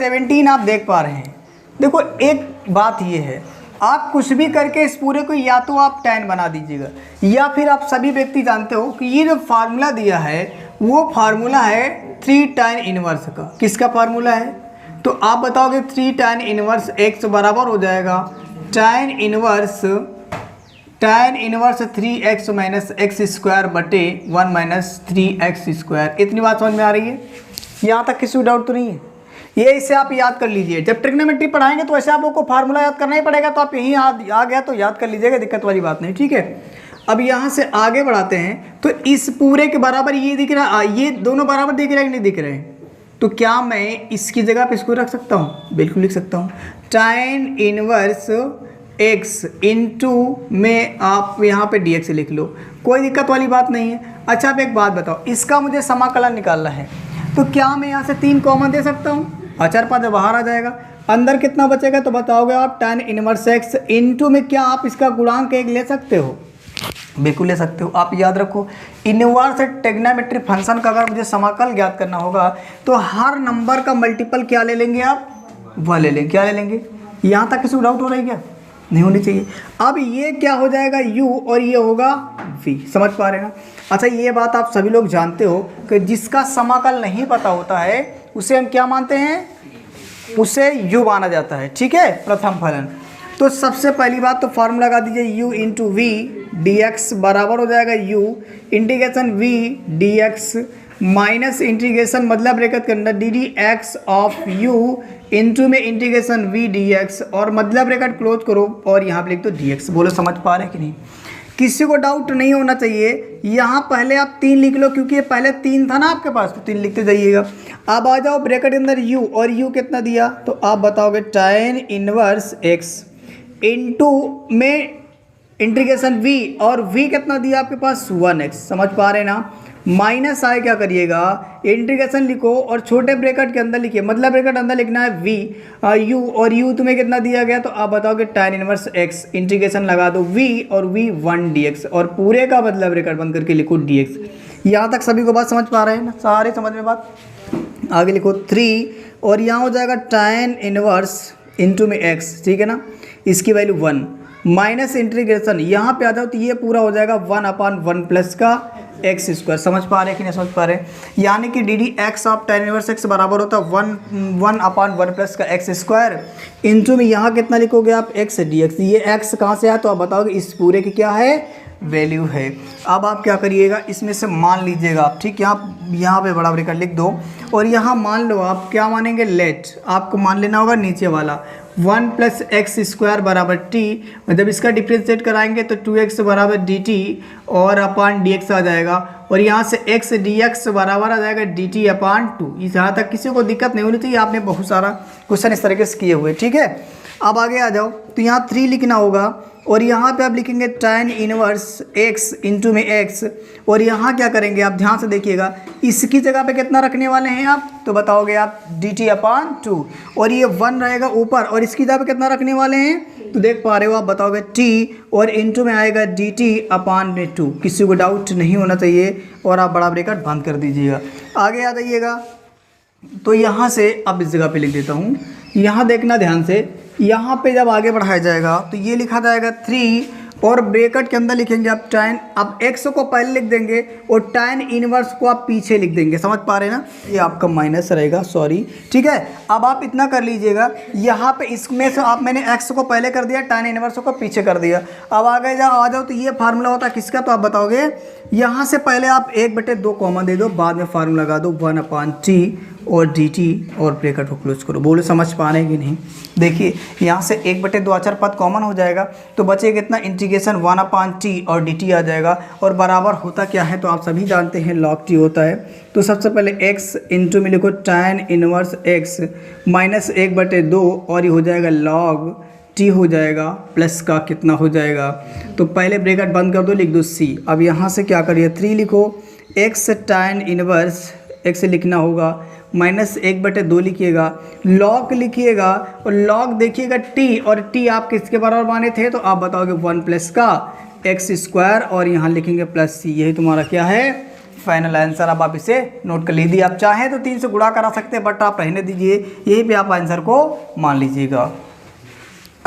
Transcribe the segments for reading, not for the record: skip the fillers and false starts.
17 आप देख पा रहे हैं। देखो एक बात ये है, आप कुछ भी करके इस पूरे को या तो आप tan बना दीजिएगा, या फिर आप सभी व्यक्ति जानते हो कि ये जो फार्मूला दिया है वो फार्मूला है 3 tan इनवर्स का। किसका फार्मूला है? तो आप बताओगे 3 tan इनवर्स x बराबर हो जाएगा tan inverse 3x minus x square बटे 1 माइनस 3x स्क्वायर। इतनी बात समझ में आ रही है? यहाँ तक किसी को डाउट तो नहीं है? ये इसे आप याद कर लीजिए। जब ट्रिग्नोमेट्री पढ़ाएंगे तो ऐसे आपको फार्मूला याद करना ही पड़ेगा, तो आप यहीं आ गया तो याद कर लीजिएगा, दिक्कत वाली बात नहीं, ठीक है। अब यहाँ से आगे बढ़ाते हैं, तो इस पूरे के बराबर ये दिख रहा है, ये दोनों बराबर दिख रहे हैं कि नहीं दिख रहे हैं? तो क्या मैं इसकी जगह पे इसको रख सकता हूँ? बिल्कुल लिख सकता हूँ। tan इनवर्स x इंटू में आप यहाँ पे dx लिख लो, कोई दिक्कत वाली बात नहीं है। अच्छा अब एक बात बताओ, इसका मुझे समाकलन निकालना है, तो क्या मैं यहाँ से 3 कॉमन दे सकता हूँ? अचर पद बाहर आ जाएगा, अंदर कितना बचेगा? तो बताओगे आप tan इनवर्स x इंटू में क्या आप इसका गुणांक 1 ले सकते हो? बिल्कुल ले सकते हो। आप याद रखो, इनवर्स ट्रिग्नोमेट्री फंक्शन का अगर मुझे समाकल ज्ञात करना होगा तो हर नंबर का मल्टीपल क्या ले लेंगे आप? 1 ले लेंगे। क्या ले लेंगे? यहाँ तक किसी को डाउट हो रहा है क्या? नहीं होनी चाहिए। अब ये क्या हो जाएगा? u और ये होगा v। समझ पा रहे हैं ना? अच्छा ये बात आप सभी लोग जानते हो कि जिसका समाकल नहीं पता होता है उसे हम क्या मानते हैं? उसे u माना जाता है, ठीक है, प्रथम फलन। तो सबसे पहली बात तो फार्मूला लगा दीजिए, u into v d x बराबर हो जाएगा u integration v d x minus integration मतलब ब्रैकेट के अंदर d d x of u into में इंटीग्रेशन v डी एक्स और मतलब ब्रैकेट क्लोज करो और यहाँ पे लिख दो dx। बोलो समझ पा रहे हैं कि नहीं? किसी को डाउट नहीं होना चाहिए। यहाँ पहले आप 3 लिख लो, क्योंकि ये पहले 3 था ना आपके पास, तो 3 लिखते जाइएगा। अब आ जाओ ब्रैकेट के अंदर u, और u कितना दिया? तो आप बताओगे tan इनवर्स x इंटू में इंटीग्रेशन v, और v कितना दिया आपके पास? 1x। समझ पा रहे हैं ना? माइनस आए क्या करिएगा? इंटीग्रेशन लिखो और छोटे ब्रैकेट के अंदर लिखिए, मतलब ब्रैकेट अंदर लिखना है v u, और u तुम्हें कितना दिया गया? तो आप बताओगे tan इनवर्स x इंटीग्रेशन लगा दो v और v 1 dx, और पूरे का मतलब ब्रैकेट बंद करके लिखो dx। यहाँ तक सभी को बात समझ पा रहे हैं ना? सारे समझ में बात? आगे लिखो 3 और यहाँ हो जाएगा tan इनवर्स इंटू में x, ठीक है ना, इसकी वैल्यू 1 माइनस इंटीग्रेशन यहाँ पे आ जाओ तो ये पूरा हो जाएगा 1/1 प्लस का एक्स स्क्वायर। समझ पा रहे हैं कि नहीं समझ पा रहे हैं? यानी कि D d x of tan inverse x बराबर होता है 1/1 प्लस का एक्स स्क्वायर इंटू में यहाँ कितना लिखोगे आप? x dx। ये x कहाँ से आया? तो आप बताओगे इस पूरे की क्या है? वैल्यू है। अब आप क्या करिएगा, इसमें से मान लीजिएगा आप, ठीक है, आप यहाँ पे बड़ा ब्रैकेट लिख दो और यहाँ मान लो आप क्या मानेंगे? लेट। आपको मान लेना होगा नीचे वाला 1 प्लस एक्स स्क्वायर बराबर टी, जब इसका डिफ्रेंशिएट कराएंगे तो 2x बराबर dt और अपान dx आ जाएगा, और यहाँ से x dx बराबर आ जाएगा dt अपान 2। यहाँ तक किसी को दिक्कत नहीं होनी चाहिए, आपने बहुत सारा क्वेश्चन इस तरीके से किए हुए, ठीक है। अब आगे आ जाओ, तो यहाँ 3 लिखना होगा और यहाँ पे आप लिखेंगे tan इनवर्स x इंटू में x, और यहाँ क्या करेंगे आप ध्यान से देखिएगा, इसकी जगह पे कितना रखने वाले हैं आप? तो बताओगे आप dt अपान 2, और ये 1 रहेगा ऊपर, और इसकी जगह पे कितना रखने वाले हैं? तो देख पा रहे हो आप, बताओगे t और इंटू में आएगा dt अपान 2। किसी को डाउट नहीं होना चाहिए, और आप बड़ा ब्रैकेट बंद कर दीजिएगा। आगे आ जाइएगा, तो यहाँ से अब इस जगह पे लिख देता हूँ, यहाँ देखना ध्यान से, यहाँ पे जब आगे बढ़ाया जाएगा तो ये लिखा जाएगा 3 और ब्रैकेट के अंदर लिखेंगे आप tan, अब x को पहले लिख देंगे और tan इनवर्स को आप पीछे लिख देंगे। समझ पा रहे हैं ना? ये आपका माइनस रहेगा, सॉरी, ठीक है। अब आप इतना कर लीजिएगा, यहाँ पे इसमें से आप मैंने x को पहले कर दिया, tan इनवर्स को पीछे कर दिया। अब आगे आ जाओ तो ये फार्मूला होता है किसका? तो आप बताओगे यहाँ से पहले आप 1/2 कॉमन दे दो, बाद में फार्मूला लगा दो 1/t और dt और ब्रैकेट को क्लोज करो। बोलो समझ पा रहे हैं कि नहीं? देखिए यहाँ से 1/2 अचर पद कॉमन हो जाएगा, तो बचेगा कितना? इंटीग्रेशन 1/t और dt आ जाएगा, और बराबर होता क्या है? तो आप सभी जानते हैं log t होता है। तो सबसे पहले x इंटू में लिखो tan इनवर्स x माइनस 1/2 और ये हो जाएगा log t हो जाएगा, प्लस का कितना हो जाएगा? तो पहले ब्रैकेट बंद कर दो, लिख दो c। अब यहाँ से क्या करिए, 3 लिखो, x tan इनवर्स x लिखना होगा माइनस 1/2 लिखिएगा, लॉग लिखिएगा, और लॉग देखिएगा t, और t आप किसके बराबर माने थे? तो आप बताओगे 1 प्लस का एक्स स्क्वायर, और यहाँ लिखेंगे प्लस c। यही तुम्हारा क्या है? Final answer. अब आप इसे नोट कर लीजिए। आप चाहें तो 3 से गुणा करा सकते हैं, बट आप रहने दीजिए, यही पे आप आंसर को मान लीजिएगा।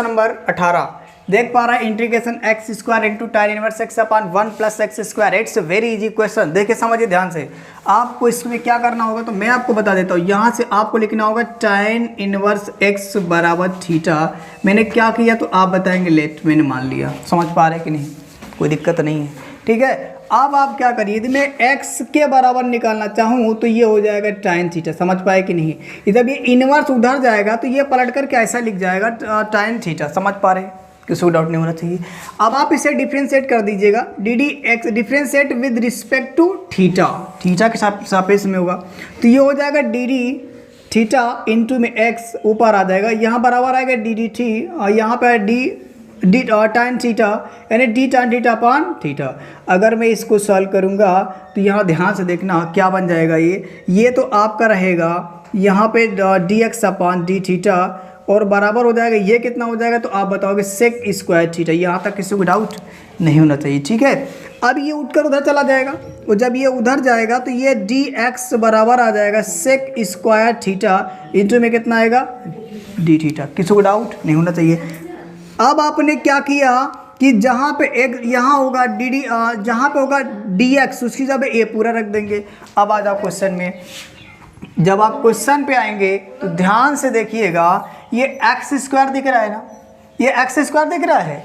नंबर 18 देख पा रहा है, integration x square into tan inverse x upon 1 plus x square. It's very easy question. देखिए समझिए ध्यान से, आपको इसमें क्या करना होगा तो मैं आपको बता देता हूँ। यहाँ से आपको लिखना होगा tan इनवर्स एक्स बराबर थीटा। मैंने क्या किया तो आप बताएंगे लेट, मैंने मान लिया। समझ पा रहे कि नहीं, कोई दिक्कत नहीं है, ठीक है। अब आप क्या करिए, यदि मैं x के बराबर निकालना चाहूँ तो ये हो जाएगा tan थीटा। समझ पाए कि नहीं, जब ये इनवर्स उधर जाएगा तो ये पलट कर के ऐसा लिख जाएगा tan थीटा। समझ पा रहे, किसी को डाउट नहीं होना चाहिए। अब आप इसे डिफ्रेंशिएट कर दीजिएगा, d d x differentiate with respect to theta, theta के सापेक्ष में होगा तो ये हो जाएगा डी डी थीटा इंटू में एक्स ऊपर आ जाएगा, यहाँ बराबर आएगा डी डी थी, और यहाँ पर डी tan थीटा यानी D tan theta upon theta. अगर मैं इसको सॉल्व करूँगा तो यहाँ ध्यान से देखना क्या बन जाएगा। ये तो आपका रहेगा यहाँ पे D x upon D theta और बराबर हो जाएगा, ये कितना हो जाएगा तो आप बताओगे सेक स्क्वायर थीटा। यहाँ तक किसी को डाउट नहीं होना चाहिए, ठीक है। अब ये उठकर उधर चला जाएगा, और जब ये उधर जाएगा तो ये डी एक्स बराबर आ जाएगा सेक स्क्वायर थीटा इंटू में कितना आएगा डी थीटा। किसी को डाउट नहीं होना चाहिए। अब आपने क्या किया कि जहाँ पे एक यहाँ होगा डी डी, जहाँ पे होगा डी एक्स उसकी जगह ए पूरा रख देंगे। अब आ जाओ क्वेश्चन में, जब आप क्वेश्चन पे आएंगे तो ध्यान से देखिएगा, ये एक्स स्क्वायर दिख रहा है ना, ये एक्स स्क्वायर दिख रहा है,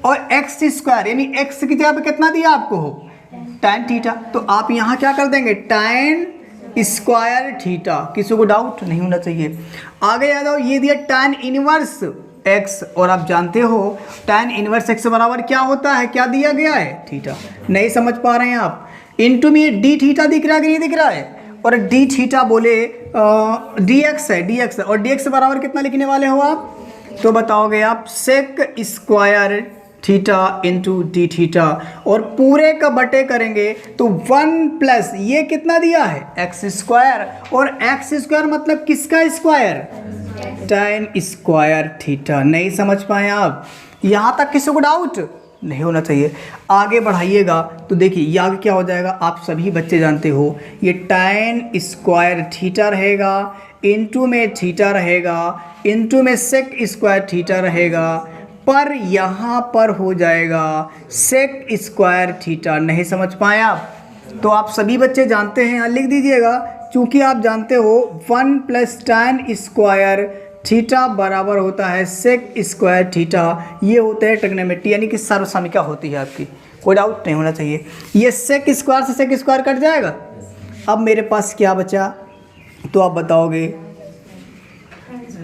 और एक्स स्क्वायर यानी एक्स की जगह पे कितना दिया आपको tan थीटा, तो आप यहाँ क्या कर देंगे tan स्क्वायर थीटा। किसी को डाउट नहीं होना चाहिए। आगे आ जाओ, ये दिया tan इनवर्स एक्स, और आप जानते हो tan इनवर्स एक्स बराबर क्या होता है, क्या दिया गया है थीटा। नहीं समझ पा रहे हैं आप, इनटू में डी थीटा दिख रहा है कि नहीं दिख रहा है, और डी थीटा बोले डी एक्स है, डी एक्स है, और डी एक्स बराबर कितना लिखने वाले हो आप तो बताओगे आप sec square theta into d theta, और पूरे का बटे करेंगे तो 1 प्लस ये कितना दिया है एक्स स्क्वायर, और एक्स स्क्वायर मतलब किसका स्क्वायर tan स्क्वायर थीटा। नहीं समझ पाए आप, यहाँ तक किसी को डाउट नहीं होना चाहिए। आगे बढ़ाइएगा तो देखिए ये आगे क्या हो जाएगा, आप सभी बच्चे जानते हो ये tan स्क्वायर थीटा रहेगा, इंटू में थीटा रहेगा, इंटू में सेक स्क्वायर थीटा रहेगा, पर यहाँ पर हो जाएगा सेक स्क्वायर थीटा। नहीं समझ पाए आप, तो आप सभी बच्चे जानते हैं, यहाँ लिख दीजिएगा, क्योंकि आप जानते हो 1 प्लस tan स्क्वायर थीटा बराबर होता है सेक स्क्वायर थीटा। ये होते हैं ट्रिग्नोमेट्री यानी कि सर्वसमिका होती है आपकी, कोई डाउट नहीं होना चाहिए। ये सेक स्क्वायर से सेक स्क्वायर कट जाएगा। अब मेरे पास क्या बचा तो आप बताओगे,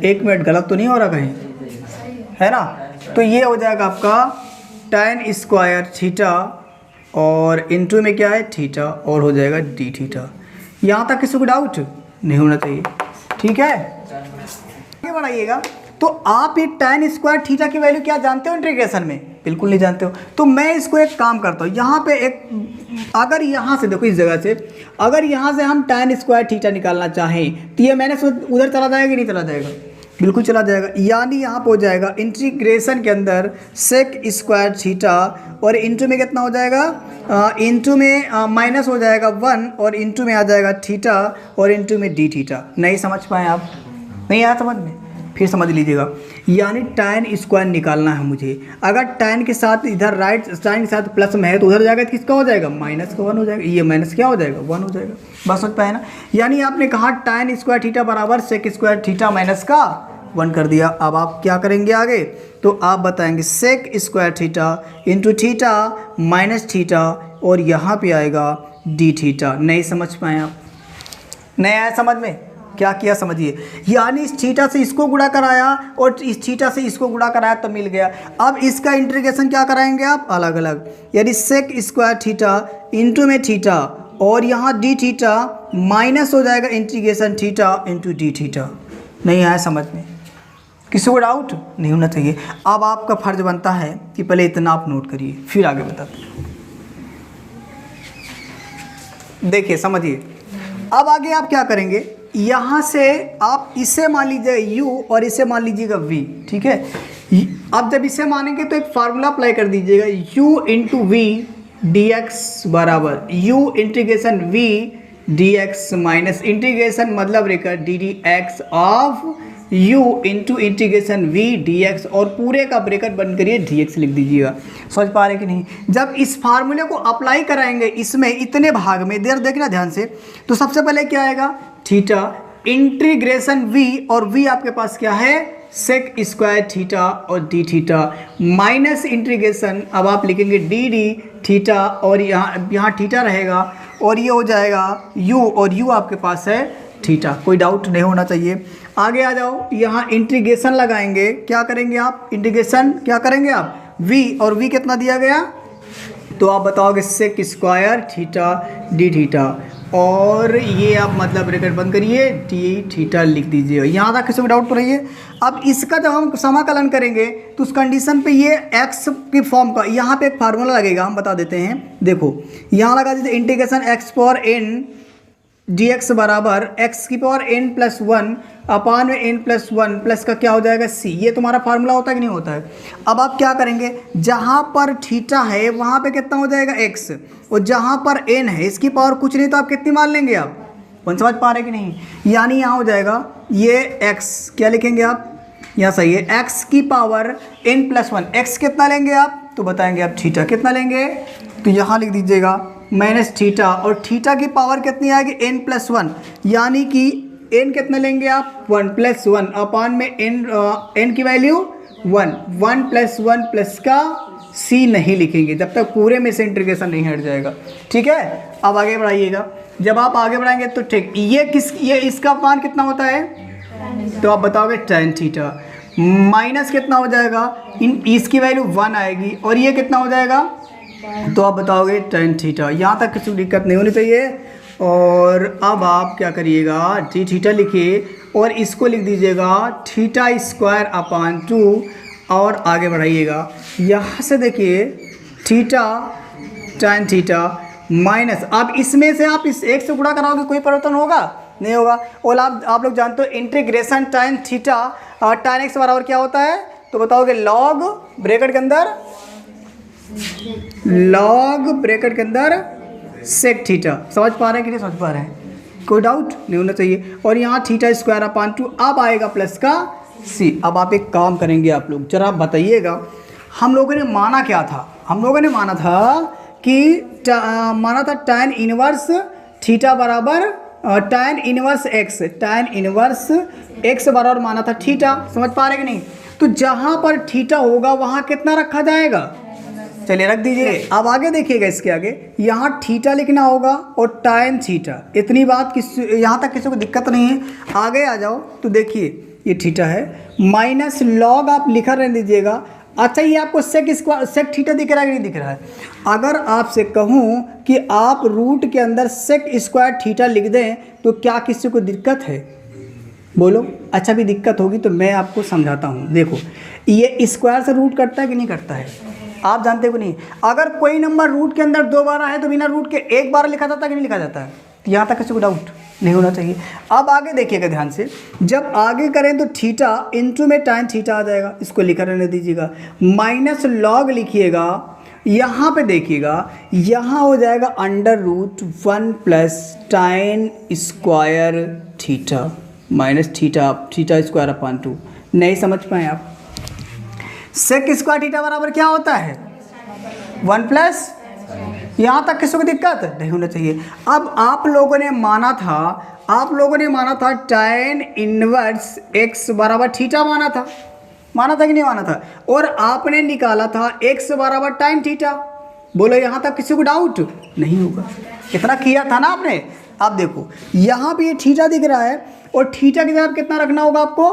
1 मिनट गलत तो नहीं हो रहा कहीं, है ना। तो ये हो जाएगा आपका tan स्क्वायर थीटा और इंटू में क्या है थीटा, और हो जाएगा डी थीटा। यहाँ तक किसी को डाउट नहीं होना चाहिए, ठीक है। आगे बढ़ाइएगा तो आप ये tan स्क्वायर थीटा की वैल्यू क्या जानते हो इंटीग्रेशन में, बिल्कुल नहीं जानते हो। तो मैं इसको एक काम करता हूँ, यहाँ पे एक, अगर यहाँ से देखो इस जगह से, अगर यहाँ से हम tan स्क्वायर थीटा निकालना चाहें तो ये मैंने उधर चला जाएगा कि नहीं चला जाएगा, बिल्कुल चला जाएगा। यानी यहाँ पे हो जाएगा इंटीग्रेशन के अंदर सेक स्क्वायर थीटा, और इंटू में कितना हो जाएगा, इंटू में माइनस हो जाएगा 1, और इंटू में आ जाएगा थीटा, और इंटू में डी थीटा। नहीं समझ पाए आप, नहीं आया समझ में, फिर समझ लीजिएगा। यानी tan स्क्वायर निकालना है मुझे, अगर tan के साथ इधर राइट साइन के साथ प्लस में है तो उधर जाएगा तो किसका हो जाएगा माइनस का 1 हो जाएगा, ये माइनस क्या हो जाएगा 1 हो जाएगा। बस समझ पाए ना। यानी आपने कहा tan स्क्वायर थीटा बराबर सेक स्क्वायर थीटा माइनस का 1 कर दिया। अब आप क्या करेंगे आगे, तो आप बताएंगे sec square theta into theta minus theta, और यहाँ पे आएगा डी थीटा। नहीं समझ पाए आप, नहीं आया समझ में, क्या किया समझिए। यानी इस थीटा से इसको गुणा कराया और इस थीटा से इसको गुणा कराया तो मिल गया। अब इसका इंटीग्रेशन क्या कराएंगे आप अलग अलग, यानी सेक स्क्वायर थीटा इंटू में थीटा, और यहाँ डी थीटा माइनस हो जाएगा integration theta into d theta. नहीं आया समझ में, किसी को डाउट नहीं होना चाहिए। अब आपका फर्ज बनता है कि पहले इतना आप नोट करिए फिर आगे बताते हैं। देखिए समझिए, अब आगे आप क्या करेंगे, यहाँ से आप इसे मान लीजिएगा u और इसे मान लीजिएगा v, ठीक है। अब जब इसे मानेंगे तो एक फार्मूला अप्लाई कर दीजिएगा, u इंटू वी dx बराबर u integration v dx minus integration मतलब bracket d d x of u into integration v dx और पूरे का ब्रेकेट बंद करिए dx लिख दीजिएगा। समझ पा रहे कि नहीं? जब इस फार्मूले को अप्लाई कराएंगे इसमें इतने भाग में, देर देखना ध्यान से, तो सबसे पहले क्या आएगा थीटा इंटीग्रेशन v और v आपके पास क्या है सेक स्क्वायर थीटा और डी थीटा माइनस इंटीग्रेशन, अब आप लिखेंगे डी डी थीटा और यहाँ थीटा रहेगा और ये हो जाएगा u और u आपके पास है थीटा। कोई डाउट नहीं होना चाहिए। आगे आ जाओ, यहाँ इंटीग्रेशन लगाएंगे, क्या करेंगे आप इंटीग्रेशन क्या करेंगे आप v और v कितना दिया गया तो आप बताओगे sec square theta d theta और ये आप मतलब ब्रैकेट बंद करिए डी थीटा लिख दीजिए। यहाँ तक किसी को डाउट तो रही है। अब इसका जब हम समाकलन करेंगे तो उस कंडीशन पे ये x की फॉर्म का यहाँ पे एक फार्मूला लगेगा, हम बता देते हैं। देखो यहाँ लगा दीजिए integration x power n dx बराबर x की पावर n प्लस 1 अपान में n प्लस 1 प्लस का क्या हो जाएगा c। ये तुम्हारा फार्मूला होता है कि नहीं होता है? अब आप क्या करेंगे, जहाँ पर थीटा है वहाँ पे कितना हो जाएगा x और जहाँ पर n है इसकी पावर कुछ नहीं तो आप कितनी मान लेंगे आप? कौन समझ पा रहे कि नहीं? यानी यहाँ हो जाएगा ये x, क्या लिखेंगे आप यहाँ सही है x की पावर n प्लस 1, x कितना लेंगे आप तो बताएंगे आप थीटा कितना लेंगे, तो यहाँ लिख दीजिएगा माइनस थीटा और थीटा की पावर कितनी आएगी n प्लस 1, यानी कि n कितना लेंगे आप 1 प्लस 1 अपान में n की वैल्यू 1 प्लस 1 प्लस का c नहीं लिखेंगे जब तक पूरे में से इंटीग्रेशन नहीं हट जाएगा। ठीक है, अब आगे बढ़ाइएगा। जब आप आगे बढ़ाएंगे तो ठीक ये इसका मान कितना होता है तो आप बताओगे tan थीटा माइनस कितना हो जाएगा इसकी वैल्यू 1 आएगी और ये कितना हो जाएगा तो आप बताओगे tan थीटा। यहाँ तक किसी दिक्कत नहीं होनी चाहिए। और अब आप क्या करिएगा डी थीटा लिखिए और इसको लिख दीजिएगा थीटा स्क्वायर अपान 2 और आगे बढ़ाइएगा। यहाँ से देखिए थीटा tan थीटा माइनस, आप इसमें से आप इस एक से गुणा कराओगे कोई परिवर्तन होगा नहीं होगा। और आप लोग जानते हो integration tan theta tan x बराबर क्या होता है तो बताओगे लॉग ब्रैकेट के अंदर सेक थीटा। समझ पा रहे हैं कि नहीं समझ पा रहे हैं? कोई डाउट नहीं होना चाहिए। और यहाँ थीटा स्क्वायर अपान 2 अब आएगा प्लस का c। अब आप एक काम करेंगे, आप लोग जरा बताइएगा हम लोगों ने माना क्या था? हम लोगों ने माना था कि tan इनवर्स थीटा बराबर tan इनवर्स x बराबर माना था थीटा। समझ पा रहे कि नहीं? तो जहाँ पर थीटा होगा वहाँ कितना रखा जाएगा, चलिए रख दीजिए। अब आगे देखिएगा, इसके आगे यहाँ थीटा लिखना होगा और tan थीटा, इतनी बात यहाँ तक किसी को दिक्कत नहीं है। आगे आ जाओ तो देखिए ये थीटा है माइनस लॉग आप लिखा रहने दीजिएगा। अच्छा ये आपको सेक थीटा दिख रहा है कि नहीं दिख रहा है? अगर आपसे कहूँ कि आप रूट के अंदर सेक स्क्वायर थीटा लिख दें तो क्या किसी को दिक्कत है? बोलो। अच्छा भी दिक्कत होगी तो मैं आपको समझाता हूँ। देखो ये स्क्वायर से रूट करता है कि नहीं करता है, आप जानते हो कि नहीं? अगर कोई नंबर रूट के अंदर 2 बार है तो बिना रूट के 1 बार लिखा जाता है कि नहीं लिखा जाता है? यहाँ तक किसी को डाउट नहीं होना चाहिए। अब आगे देखिएगा ध्यान से, जब आगे करें तो थीटा इंटू में tan थीटा आ जाएगा, इसको लिखा रहने दीजिएगा। माइनस लॉग लिखिएगा, यहाँ पे देखिएगा यहाँ हो जाएगा under root 1 plus tan square theta minus theta square upon 2। नहीं समझ पाए आप? सेक स्क्वायर थीटा बराबर क्या होता है 1 प्लस, यहाँ तक किसी को दिक्कत नहीं होना चाहिए। अब आप लोगों ने माना था tan इनवर्स x बराबर थीटा माना था कि नहीं माना था? और आपने निकाला था x बराबर tan थीटा। बोलो यहाँ तक किसी को डाउट नहीं होगा? इतना किया था ना आपने। अब देखो यहाँ पे ये थीटा दिख रहा है और थीटा की जगह कितना रखना होगा आपको,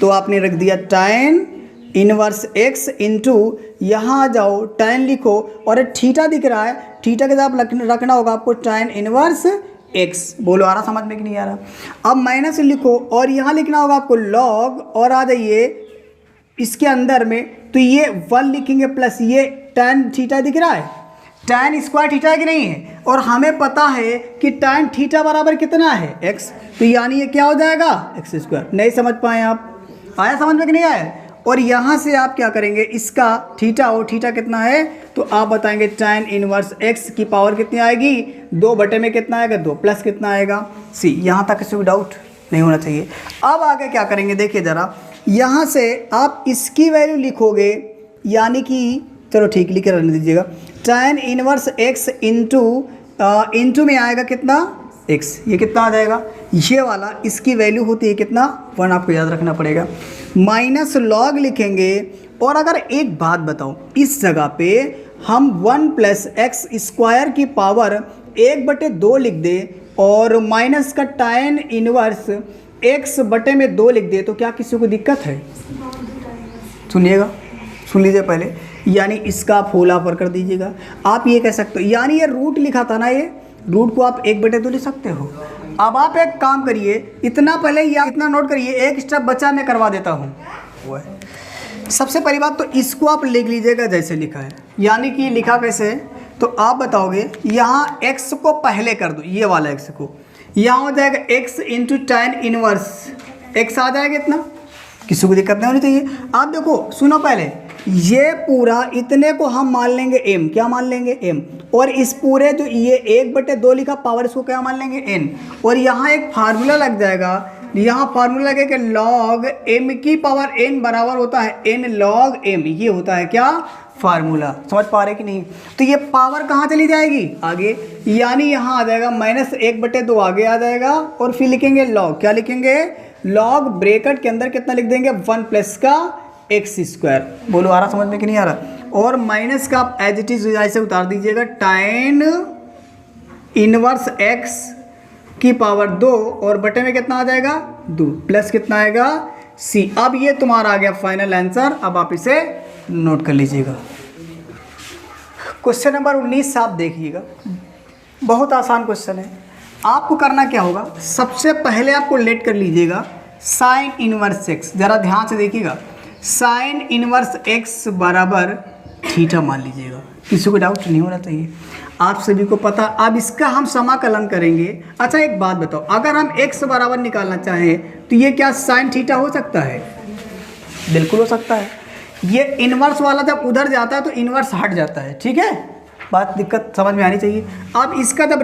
तो आपने रख दिया tan इनवर्स x इंटू यहाँ आ जाओ tan लिखो और थीटा दिख रहा है, थीटा के जगह रखना होगा आपको tan इनवर्स x। बोलो आ रहा समझ में कि नहीं आ रहा? अब माइनस लिखो और यहाँ लिखना होगा आपको log और आ जाइए इसके अंदर में तो ये 1 लिखेंगे प्लस ये tan थीटा दिख रहा है, tan स्क्वायर थीटा है कि नहीं है? और हमें पता है कि tan थीटा बराबर कितना है x, तो यानी ये क्या हो जाएगा x स्क्वायर। नहीं समझ पाए आप? आया समझ में कि नहीं आया? और यहाँ से आप क्या करेंगे, इसका थीटा और थीटा कितना है तो आप बताएंगे tan इनवर्स x की पावर कितनी आएगी, 2 बटे में कितना आएगा 2 प्लस कितना आएगा c। यहाँ तक किसी को डाउट नहीं होना चाहिए। अब आगे क्या करेंगे देखिए ज़रा, यहाँ से आप इसकी वैल्यू लिखोगे, यानी कि चलो ठीक लिख के रहने दीजिएगा, tan इनवर्स x इंटू में आएगा कितना x, ये कितना आ जाएगा, ये वाला इसकी वैल्यू होती है कितना 1, आपको याद रखना पड़ेगा, माइनस लॉग लिखेंगे। और अगर एक बात बताओ, इस जगह पे हम 1 प्लस एक्स स्क्वायर की पावर 1/2 लिख दे और माइनस का tan इनवर्स x बटे में 2 लिख दे तो क्या किसी को दिक्कत है? सुनिएगा, सुन लीजिए पहले, यानी इसका आप होल ऑवर कर दीजिएगा। आप ये कह सकते हो, यानी ये रूट लिखा था ना, ये रूट को आप 1/2 लिख सकते हो। अब आप एक काम करिए, इतना पहले या इतना नोट करिए, एक स्टेप बचा मैं करवा देता हूँ। वो है सबसे पहली बात तो इसको आप लिख लीजिएगा जैसे लिखा है, यानी कि लिखा कैसे है तो आप बताओगे, यहाँ x को पहले कर दो, ये वाला x को, यहाँ हो जाएगा x into tan inverse x आ जाएगा इतना, किसी को दिक्कत नहीं होनी चाहिए। आप देखो सुनो पहले, ये पूरा इतने को हम मान लेंगे m, क्या मान लेंगे m, और इस पूरे जो ये 1/2 लिखा पावर इसको क्या मान लेंगे n, और यहाँ एक फार्मूला लग जाएगा, यहाँ फार्मूला लगे कि log m की पावर n बराबर होता है n log m, ये होता है क्या फार्मूला। समझ पा रहे कि नहीं? तो ये पावर कहाँ चली जाएगी आगे, यानी यहाँ आ जाएगा -1/2 आगे आ जाएगा, और फिर लिखेंगे log, क्या लिखेंगे log ब्रैकेट के अंदर कितना लिख देंगे 1 प्लस का x²। बोलो आ रहा समझ में कि नहीं आ रहा? और माइनस का आप एज इट इज ऐसे उतार दीजिएगा, tan इनवर्स x की पावर 2 और बटे में कितना आ जाएगा 2 प्लस कितना आएगा c। अब ये तुम्हारा आ गया फाइनल आंसर। अब आप इसे नोट कर लीजिएगा। क्वेश्चन नंबर 19 आप देखिएगा, बहुत आसान क्वेश्चन है। आपको करना क्या होगा, सबसे पहले आपको लेट कर लीजिएगा साइन इनवर्स x, जरा ध्यान से देखिएगा, साइन इनवर्स x बराबर थीटा मान लीजिएगा, किसी को डाउट नहीं होना चाहिए, आप सभी को पता। अब इसका हम समाकलन करेंगे। अच्छा एक बात बताओ, अगर हम x बराबर निकालना चाहें तो ये क्या साइन थीटा हो सकता है? बिल्कुल हो सकता है। ये इनवर्स वाला जब उधर जाता है तो इनवर्स हट जाता है, ठीक है, बात दिक्कत समझ में आनी चाहिए। अब इसका जब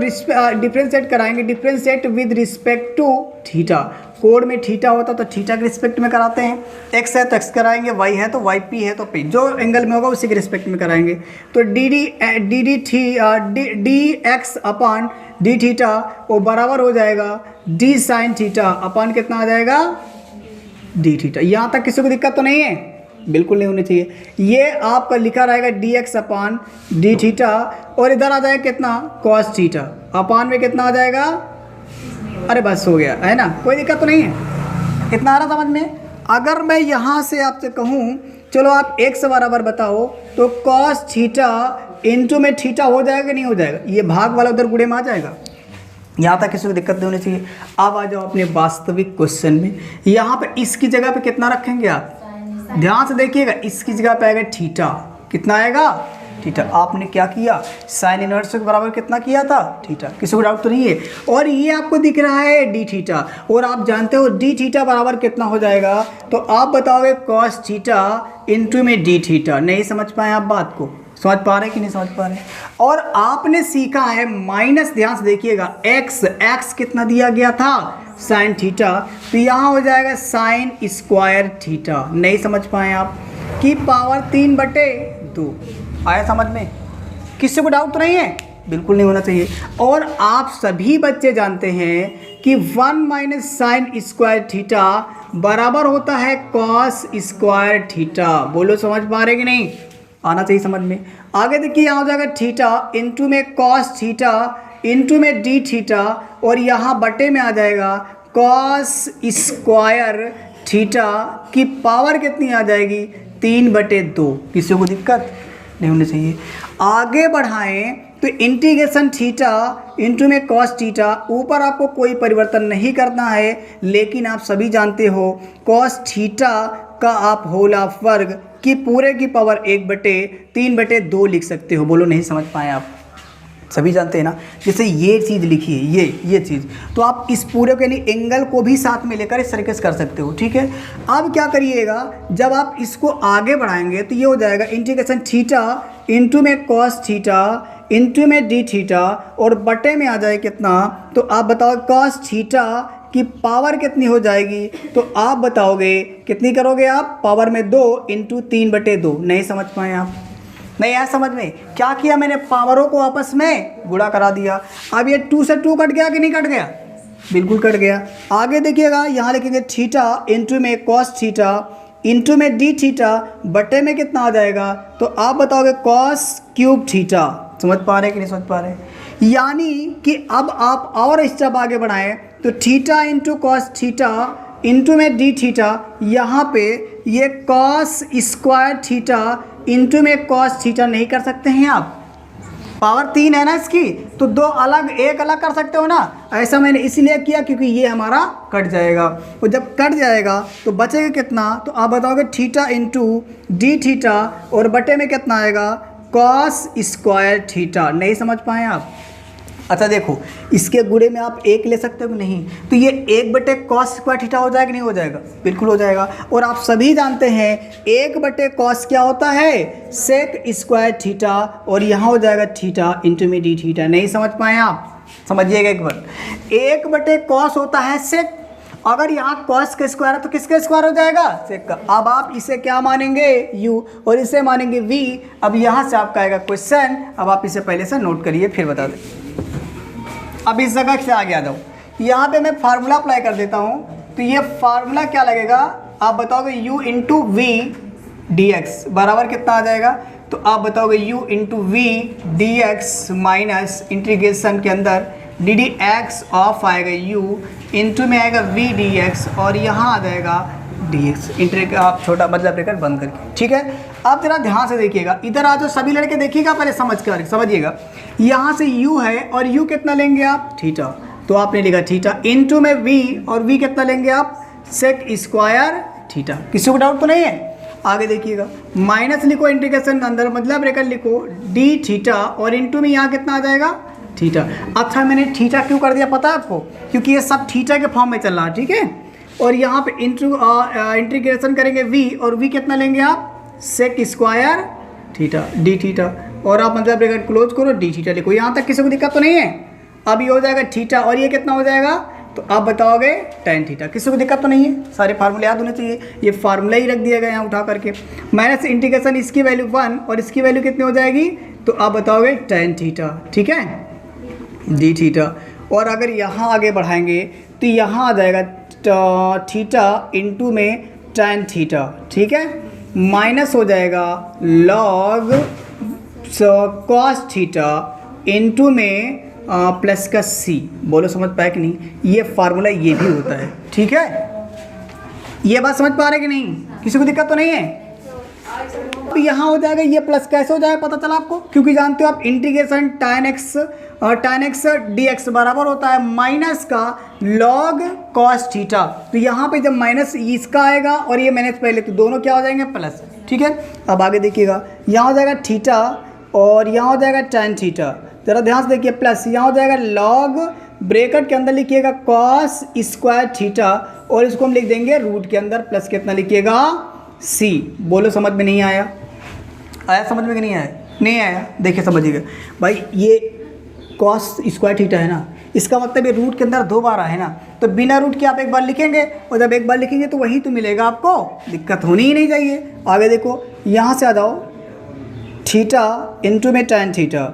डिफ्रेंशिएट कराएंगे, differentiate with respect to theta, कोड में थीटा होता तो थीटा के रिस्पेक्ट में कराते हैं, x है तो x कराएंगे, y है तो y, p है तो p, जो एंगल में होगा उसी के रिस्पेक्ट में कराएंगे। तो D x upon D theta वो बराबर हो जाएगा डी साइन थीटा अपॉन कितना आ जाएगा डी थीटा। यहाँ तक किसी को दिक्कत तो नहीं है? बिल्कुल नहीं होनी चाहिए। ये आपका लिखा रहेगा डी एक्स अपान डी थीटा, और इधर आ जाएगा कितना कॉस थीटा, अपान में कितना आ जाएगा, अरे बस हो गया है ना, कोई दिक्कत तो नहीं है? इतना आ रहा समझ में? अगर मैं यहाँ से आपसे कहूँ चलो आप x बराबर बताओ, तो कॉस थीटा इंटू में थीटा हो जाएगा नहीं हो जाएगा, ये भाग वाला उधर गुणे में आ जाएगा। यहाँ तक किसी को दिक्कत नहीं होनी चाहिए। अब आ जाओ अपने वास्तविक क्वेश्चन में, यहाँ पे इसकी जगह पे कितना रखेंगे आप, ध्यान से देखिएगा, इसकी जगह पे आएगा थीटा, कितना आएगा थीटा। आपने क्या किया, साइन इनवर्स के बराबर कितना किया था थीटा, किसी को डाउट तो नहीं है? और ये आपको दिख रहा है डी थीटा, और आप जानते हो डी थीटा बराबर कितना हो जाएगा, तो आप बताओगे कॉस थीटा इंटू में डी थीटा। नहीं समझ पाए आप बात को? समझ पा रहे हैं कि नहीं समझ पा रहे हैं? और आपने सीखा है माइनस, ध्यान से देखिएगा, एक्स कितना दिया गया था साइन थीटा, तो यहाँ हो जाएगा साइन स्क्वायर थीटा। नहीं समझ पाए आप, की पावर 3/2 आया समझ में? किसी को डाउट तो नहीं है? बिल्कुल नहीं होना चाहिए। और आप सभी बच्चे जानते हैं कि 1 माइनस साइन स्क्वायर थीटा बराबर होता है कॉस स्क्वायर थीटा। बोलो समझ पा रहे कि नहीं? आना चाहिए समझ में। आगे देखिए, यहाँ हो जाएगा थीटा इंटू में कॉस थीटा इंटू में डी थीटा, और यहाँ बटे में आ जाएगा कॉस स्क्वायर थीटा की पावर कितनी आ जाएगी 3/2। किसी को दिक्कत नहीं होनी चाहिए। आगे बढ़ाएं तो इंटीग्रेशन थीटा इंटू में कॉस थीटा, ऊपर आपको कोई परिवर्तन नहीं करना है, लेकिन आप सभी जानते हो कॉस थीटा का आप होल ऑफ वर्ग की पूरे की पावर 1/3/2 लिख सकते हो। बोलो नहीं समझ पाए आप? सभी जानते हैं ना। जैसे ये चीज़ लिखी है, ये चीज़, तो आप इस पूरे को यानी एंगल को भी साथ में लेकर इस तरीके से कर सकते हो, ठीक है। अब क्या करिएगा, जब आप इसको आगे बढ़ाएंगे तो ये हो जाएगा इंटीग्रेशन थीटा इंटू में कॉस थीटा इंटू में डी थीटा और बटे में आ जाए कितना, तो आप बताओ कॉस थीटा की पावर कितनी हो जाएगी, तो आप बताओगे कितनी करोगे आप, पावर में 2 इंटू 3/2। नहीं समझ पाए आप, नहीं आया समझ में। क्या किया मैंने, पावरों को आपस में गुणा करा दिया। अब ये 2 से 2 कट गया कि नहीं कट गया, बिल्कुल कट गया। आगे देखिएगा, यहाँ लिखेंगे थीटा इंटू में कॉस थीटा इंटू में डी थीटा बटे में कितना आ जाएगा, तो आप बताओगे कॉस क्यूब थीटा। समझ पा रहे कि नहीं समझ पा रहे। यानी कि अब आप और स्टेप आगे बढ़ाएं तो theta into cos theta into में डी थीटा, यहाँ पे ये कॉस स्क्वायर थीटा इंटू में कॉस थीटा नहीं कर सकते हैं आप, पावर 3 है ना इसकी, तो 2 अलग एक अलग कर सकते हो ना। ऐसा मैंने इसलिए किया क्योंकि ये हमारा कट जाएगा, और जब कट जाएगा तो बचेगा कितना, तो आप बताओगे थीटा इंटू डी थीटा और बटे में कितना आएगा, कॉस स्क्वायर थीटा। नहीं समझ पाए आप। अच्छा देखो, इसके गुणे में आप 1 ले सकते हो कि नहीं, तो ये 1/cos स्क्वायर थीटा हो जाएगा कि नहीं हो जाएगा, बिल्कुल हो जाएगा। और आप सभी जानते हैं 1/cos क्या होता है, सेक स्क्वायर थीटा, और यहाँ हो जाएगा थीटा इंटू में डी थीटा। नहीं समझ पाए आप, समझिएगा एक बार। 1/cos होता है सेक, अगर यहाँ cos का स्क्वायर है तो किसका स्क्वायर हो जाएगा, सेक का। अब आप इसे क्या मानेंगे, u, और इसे मानेंगे v। अब यहाँ से आपका आएगा क्वेश्चन, अब आप इसे पहले से नोट करिए फिर बता दें। अब इस जगह से आगे आ जाओ, यहाँ पे मैं फार्मूला अप्लाई कर देता हूँ, तो ये फार्मूला क्या लगेगा, आप बताओगे u into v d x बराबर कितना आ जाएगा, तो आप बताओगे u into v d x minus integration के अंदर डी डी एक्स ऑफ आएगा u इंटू में आएगा वी डी एक्स, और यहाँ आ जाएगा डी एक्स इंटर, आप छोटा मतलब ब्रैकेट बंद करके, ठीक है। अब जरा ध्यान से देखिएगा, इधर आ जाओ सभी लड़के, देखिएगा पहले समझिएगा। यहाँ से u है और u कितना लेंगे आप, थीटा, तो आपने लिखा थीटा इंटू में v, और v कितना लेंगे आप, सेक स्क्वायर थीटा। किसी को डाउट तो नहीं है। आगे देखिएगा, माइनस लिखो इंटीग्रेशन अंदर मतलब ब्रैकेट लिखो डी थीटा, और इंटू में यहाँ कितना आ जाएगा, थीटा। अच्छा मैंने थीटा क्यों कर दिया पता है आपको, क्योंकि ये सब थीटा के फॉर्म में चल रहा है, ठीक है। और यहाँ पे इंटीग्रेशन करेंगे v, और v कितना लेंगे आप, sec square theta d theta, और आप मतलब ब्रैकेट क्लोज करो, डी थीटा लिखो। यहाँ तक किसी को दिक्कत तो नहीं है। अब ये हो जाएगा थीटा, और ये कितना हो जाएगा, तो आप बताओगे tan थीटा। किसी को दिक्कत तो नहीं है, सारे फार्मूले याद होने चाहिए। ये फार्मूला ही रख दिया गया यहाँ उठा करके, माइनस इंटीग्रेशन इसकी वैल्यू 1 और इसकी वैल्यू कितनी हो जाएगी, तो आप बताओगे tan थीटा, ठीक है, डी थीटा। और अगर यहाँ आगे बढ़ाएंगे तो यहाँ आ जाएगा थीटा इंटू में tan थीटा, ठीक है, माइनस हो जाएगा लॉग कॉस थीटा इंटू में प्लस का c। बोलो समझ पाए कि नहीं, ये फार्मूला ये भी होता है, ठीक है। ये बात समझ पा रहे कि नहीं, किसी को दिक्कत तो नहीं है। तो यहाँ हो जाएगा ये प्लस कैसे हो जाएगा पता चला आपको, क्योंकि जानते हो आप इंटीग्रेशन tan x dx बराबर होता है माइनस का log cos थीटा। तो यहाँ पे जब माइनस इसका आएगा और ये माइनस पहले, तो दोनों क्या हो जाएंगे, प्लस, ठीक है। अब आगे देखिएगा, यहाँ हो जाएगा थीटा और यहाँ हो जाएगा tan थीटा। ज़रा ध्यान से देखिए, प्लस यहाँ हो जाएगा log ब्रैकेट के अंदर लिखिएगा cos स्क्वायर थीटा, और इसको हम लिख देंगे रूट के अंदर, प्लस कितना लिखिएगा, c। बोलो समझ में नहीं आया, आया समझ में कि नहीं आया, नहीं आया। देखिए समझिएगा भाई, ये cos स्क्वायर थीटा है ना, इसका मतलब ये रूट के अंदर 2 बार है ना, तो बिना रूट के आप एक बार लिखेंगे, और जब एक बार लिखेंगे तो वही तो मिलेगा आपको, दिक्कत होनी ही नहीं चाहिए। आगे देखो, यहाँ से आ जाओ, थीटा इंटू में tan थीटा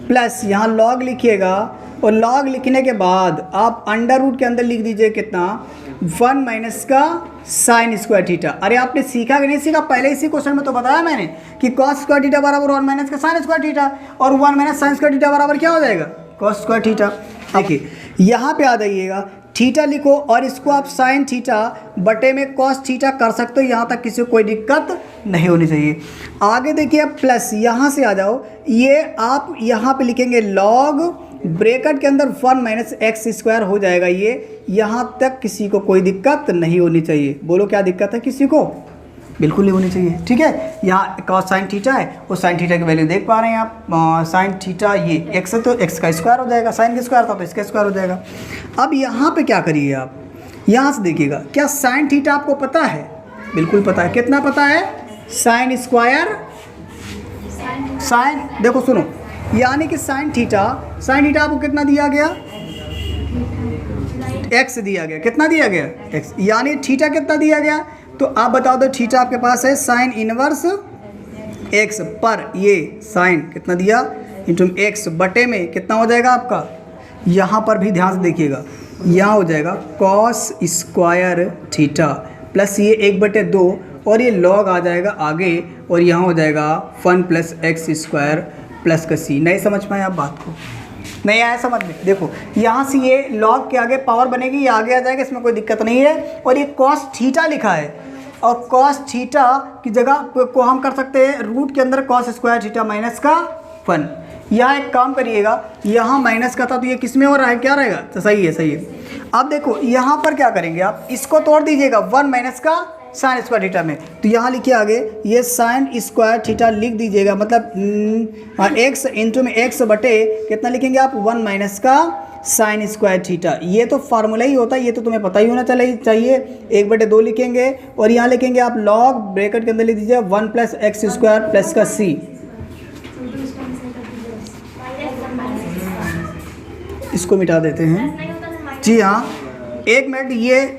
प्लस यहाँ लॉग लिखिएगा, और लॉग लिखने के बाद आप अंडर रूट के अंदर लिख दीजिए कितना, 1 माइनस का साइन स्क्वायर थीटा। अरे आपने सीखा कि नहीं सीखा, पहले इसी क्वेश्चन में तो बताया मैंने कि cos स्क्वायर थीटा बराबर 1 माइनस का साइन स्क्वायर थीटा, और 1 माइनस साइन स्क्वायर थीटा बराबर क्या हो जाएगा, cos स्क्वायर थीटा। देखिए यहाँ पे आ जाइएगा, थीटा लिखो और इसको आप साइन थीटा बटे में cos थीटा कर सकते हो, यहाँ तक किसी को कोई दिक्कत नहीं होनी चाहिए। आगे देखिए प्लस, यहाँ से आ जाओ, ये आप यहाँ पे लिखेंगे log ब्रैकेट के अंदर 1 माइनस एक्स स्क्वायर हो जाएगा ये, यहाँ तक किसी को कोई दिक्कत नहीं होनी चाहिए। बोलो क्या दिक्कत है किसी को, बिल्कुल नहीं होनी चाहिए। ठीक है, यहाँ कॉस साइन थीटा है, वो साइन थीटा की वैल्यू देख पा रहे हैं आप, साइन थीटा ये एक्स है तो एक्स का स्क्वायर हो जाएगा, साइन का स्क्वायर था तो इसका स्क्वायर हो जाएगा। अब यहाँ पे क्या करिए आप, यहाँ से देखिएगा, क्या साइन थीटा आपको पता है? बिल्कुल पता है। कितना पता है? साइन स्क्वायर साइन, देखो सुनो, यानी कि साइन थीटा आपको कितना दिया गया? एक्स दिया गया। कितना दिया गया? एक्स। यानी थीटा कितना दिया गया? तो आप बताओ दो, थीटा आपके पास है साइन इनवर्स एक्स पर ये साइन कितना दिया इंटू एक्स बटे में कितना हो जाएगा आपका? यहाँ पर भी ध्यान से देखिएगा, यहाँ हो जाएगा कॉस स्क्वायर थीटा प्लस ये 1/2 और ये लॉग आ जाएगा आगे और यहाँ हो जाएगा 1 प्लस एक्स स्क्वायर प्लस का सी। नहीं समझ पाए आप बात को? नहीं आया समझ में? देखो यहाँ से ये लॉग के आगे पावर बनेगी, ये आगे आ जाएगा, इसमें कोई दिक्कत नहीं है। और ये कॉस थीटा लिखा है और कॉस थीटा की जगह को हम कर सकते हैं रूट के अंदर कॉस स्क्वायर थीटा माइनस का 1। यहाँ एक काम करिएगा, यहाँ माइनस का था तो ये किस में हो रहा है? क्या रहेगा? तो सही है, सही है। अब देखो यहाँ पर क्या करेंगे आप, इसको तोड़ दीजिएगा 1 माइनस का साइन स्क्वायर थीटा में, तो यहाँ लिखिए आगे ये साइन स्क्वायर थीटा लिख दीजिएगा, मतलब एक्स इंटू में एक्स बटे कितना लिखेंगे आप? 1 माइनस का साइन स्क्वायर थीटा। ये तो फार्मूला ही होता है, ये तो तुम्हें पता ही होना चाहिए। 1/2 लिखेंगे और यहाँ लिखेंगे आप लॉग ब्रैकेट के अंदर लिख दीजिए 1 प्लस एक्स स्क्वायर प्लस का सी। इसको मिटा देते हैं। जी हाँ, 1 मिनट, ये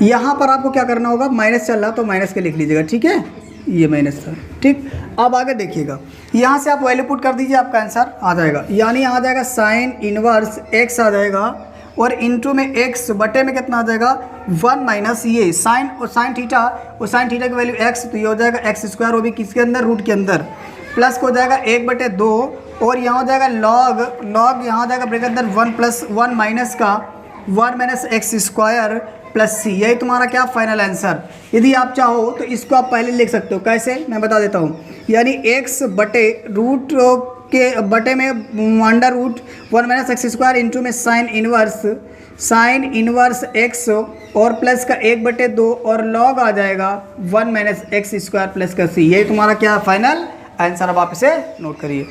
यहाँ पर आपको क्या करना होगा, माइनस चल रहा तो माइनस के लिख लीजिएगा। ठीक है, ये माइनस था। ठीक, अब आगे देखिएगा, यहाँ से आप वैल्यू पुट कर दीजिए, आपका आंसर आ जाएगा। यानी आ जाएगा साइन इनवर्स एक्स आ जाएगा और इंटू में एक्स बटे में कितना आ जाएगा? 1 माइनस ये साइन और साइन थीटा, और साइन थीटा की वैल्यू एक्स, तो ये हो जाएगा एक्स स्क्वायर, वो भी किसके अंदर? रूट के अंदर, प्लस को हो जाएगा 1/2 और यहाँ हो जाएगा लॉग यहाँ हो जाएगा ब्रैकेट अंदर 1 प्लस 1 माइनस का 1 माइनस एक्स स्क्वायर प्लस सी। यही तुम्हारा क्या फाइनल आंसर। यदि आप चाहो तो इसको आप पहले लिख सकते हो, कैसे मैं बता देता हूँ। यानी एक्स बटे रूट के बटे में under root 1 minus x square into में साइन इनवर्स एक्स और प्लस का 1/2 और लॉग आ जाएगा 1 माइनस एक्स स्क्वायर प्लस का सी। यही तुम्हारा क्या फाइनल आंसर। अब आप इसे नोट करिए।